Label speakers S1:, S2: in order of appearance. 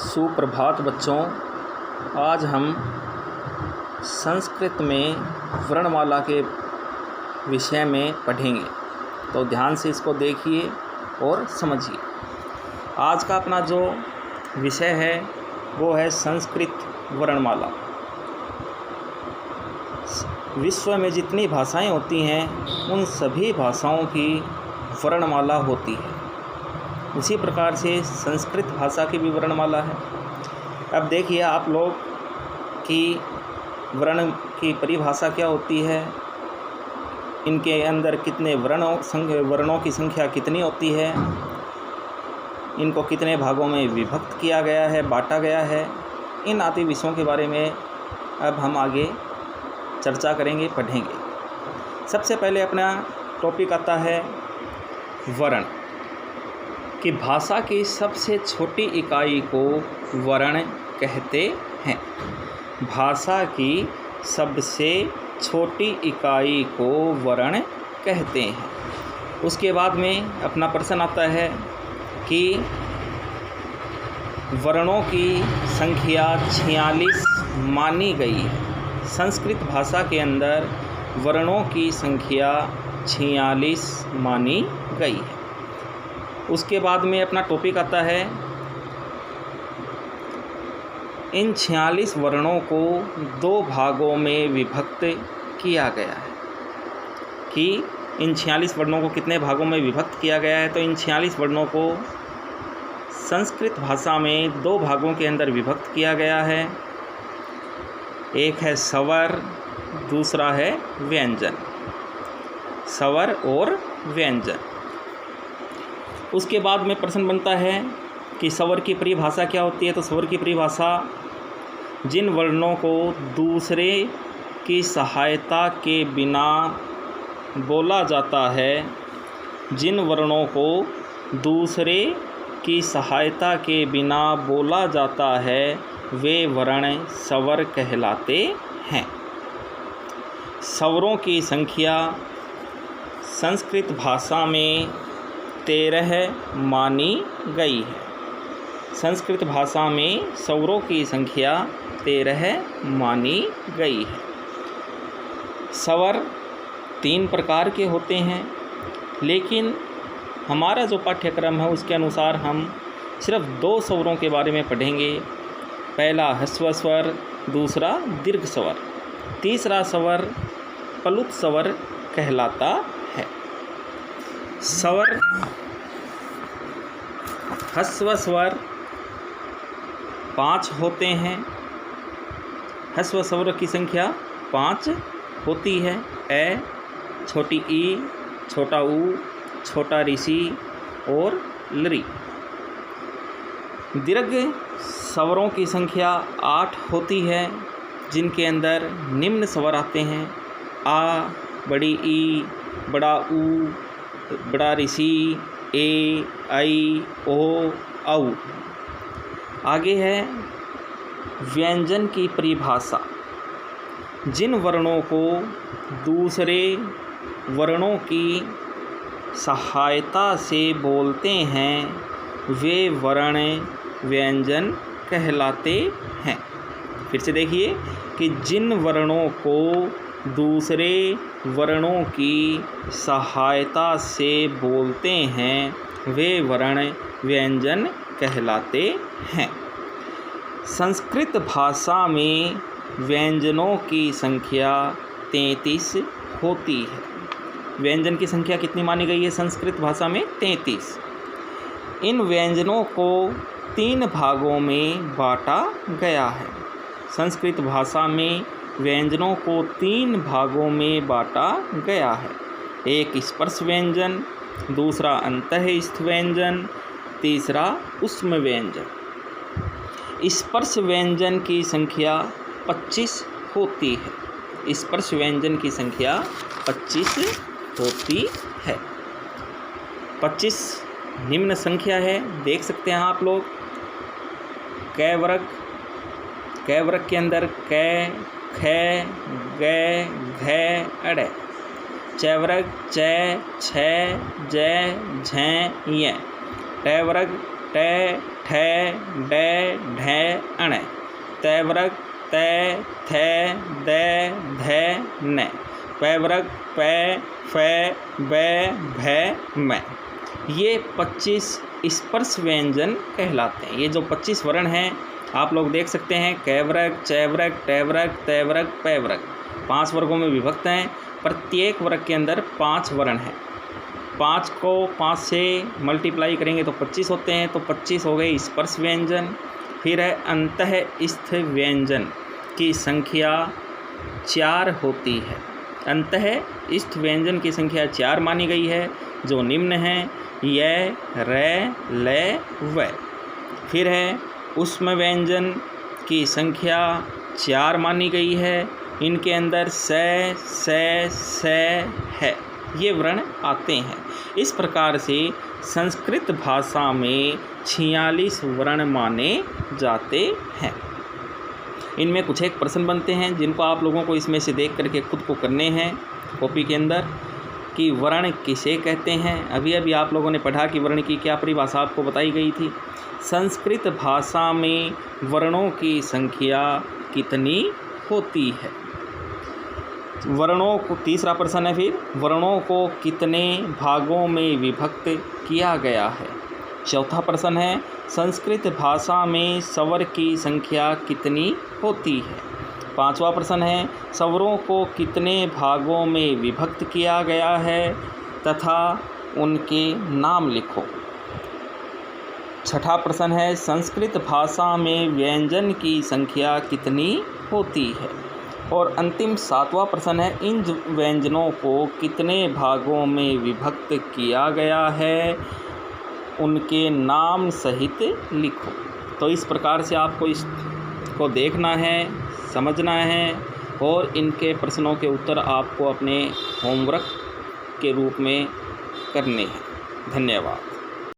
S1: सुप्रभात बच्चों। आज हम संस्कृत में वर्णमाला के विषय में पढ़ेंगे, तो ध्यान से इसको देखिए और समझिए। आज का अपना जो विषय है वो है संस्कृत वर्णमाला। विश्व में जितनी भाषाएं होती हैं उन सभी भाषाओं की वर्णमाला होती है। उसी प्रकार से संस्कृत भाषा की भी वर्णमाला है। अब देखिए आप लोग कि वर्ण की परिभाषा क्या होती है, इनके अंदर कितने वर्णों की संख्या कितनी होती है, इनको कितने भागों में विभक्त किया गया है, बांटा गया है, इन आदि विषयों के बारे में अब हम आगे चर्चा करेंगे, पढ़ेंगे। सबसे पहले अपना टॉपिक आता है वर्ण, कि भाषा की सबसे छोटी इकाई को वर्ण कहते हैं। भाषा की सबसे छोटी इकाई को वर्ण कहते हैं। उसके बाद में अपना प्रश्न आता है कि वर्णों की संख्या 46 मानी गई है। संस्कृत भाषा के अंदर वर्णों की संख्या 46 मानी गई है। उसके बाद में अपना टॉपिक आता है इन 46 वर्णों को 2 भागों में विभक्त किया गया है। कि इन 46 वर्णों को कितने भागों में विभक्त किया गया है, तो इन 46 वर्णों को संस्कृत भाषा में 2 भागों के अंदर विभक्त किया गया है। एक है स्वर, दूसरा है व्यंजन। स्वर और व्यंजन। उसके बाद में प्रश्न बनता है कि स्वर की परिभाषा क्या होती है। तो स्वर की परिभाषा जिन वर्णों को दूसरे की सहायता के बिना बोला जाता है, जिन वर्णों को दूसरे की सहायता के बिना बोला जाता है वे वर्ण स्वर कहलाते हैं। स्वरों की संख्या संस्कृत भाषा में 13 मानी गई है। संस्कृत भाषा में स्वरों की संख्या 13 मानी गई है। स्वर 3 प्रकार के होते हैं, लेकिन हमारा जो पाठ्यक्रम है उसके अनुसार हम सिर्फ 2 स्वरों के बारे में पढ़ेंगे। पहला ह्रस्व स्वर, दूसरा दीर्घ स्वर, तीसरा स्वर प्लुत स्वर कहलाता है। स्वर ह्रस्व स्वर 5 होते हैं। ह्रस्व स्वर की संख्या 5 होती है। ए, छोटी ई, छोटा ऊ, छोटा ऋषि और लरी। दीर्घ स्वरों की संख्या 8 होती है, जिनके अंदर निम्न स्वर आते हैं। आ, बड़ी ई, बड़ा ऊ, बड़ा ऋषि, ए, आई, ओ, औ। आगे है व्यंजन की परिभाषा। जिन वर्णों को दूसरे वर्णों की सहायता से बोलते हैं वे वर्ण व्यंजन कहलाते हैं। फिर से देखिए कि जिन वर्णों को दूसरे वर्णों की सहायता से बोलते हैं वे वर्ण व्यंजन कहलाते हैं। संस्कृत भाषा में व्यंजनों की संख्या 33 होती है। व्यंजन की संख्या कितनी मानी गई है संस्कृत भाषा में? 33। इन व्यंजनों को 3 भागों में बांटा गया है। संस्कृत भाषा में व्यंजनों को 3 भागों में बांटा गया है। एक स्पर्श व्यंजन, दूसरा अंतःस्थ व्यंजन, तीसरा ऊष्म व्यंजन। स्पर्श व्यंजन की संख्या 25 होती है। स्पर्श व्यंजन की संख्या 25 होती है। 25 निम्न संख्या है, देख सकते हैं आप लोग। कै वर्ग के अंदर कै, ख, ग, घ, अड़। चै वर्ग चै, छ, जै, झै, य। टै वर्ग ट, ठे डे ढे अण तै वर्ग तै थे दै धै न पै वर्ग पै फै बै भै मै। ये 25 स्पर्श व्यंजन कहलाते हैं। ये जो 25 वर्ण हैं आप लोग देख सकते हैं, कै वर्ग, चै वर्ग, टै वर्ग, तै वर्ग, पै वर्ग, 5 वर्गों में विभक्त हैं। प्रत्येक वर्ग के अंदर 5 वर्ण हैं। 5 को 5 से मल्टीप्लाई करेंगे तो 25 होते हैं, तो 25 हो गए स्पर्श व्यंजन। फिर है अंतःस्थ व्यंजन की संख्या 4 होती है। अंतःस्थ व्यंजन की संख्या 4 मानी गई है, जो निम्न है य रै लै व। फिर है उष्म व्यंजन की संख्या 4 मानी गई है, इनके अंदर सै है, ये वर्ण आते हैं। इस प्रकार से संस्कृत भाषा में 46 वर्ण माने जाते हैं। इनमें कुछ एक प्रश्न बनते हैं जिनको आप लोगों को इसमें से देख करके खुद को करने हैं कॉपी के अंदर, कि वर्ण किसे कहते हैं। अभी अभी आप लोगों ने पढ़ा कि वर्ण की क्या परिभाषा आपको बताई गई थी। संस्कृत भाषा में वर्णों की संख्या कितनी होती है। वर्णों को, तीसरा प्रश्न है फिर, वर्णों को कितने भागों में विभक्त किया गया है। चौथा प्रश्न है संस्कृत भाषा में स्वर की संख्या कितनी होती है। पांचवा प्रश्न है स्वरों को कितने भागों में विभक्त किया गया है तथा उनके नाम लिखो। छठा प्रश्न है संस्कृत भाषा में व्यंजन की संख्या कितनी होती है। और अंतिम 7वां प्रश्न है इन व्यंजनों को कितने भागों में विभक्त किया गया है, उनके नाम सहित लिखो। तो इस प्रकार से आपको इसको देखना है, समझना है और इनके प्रश्नों के उत्तर आपको अपने होमवर्क के रूप में करने हैं। धन्यवाद।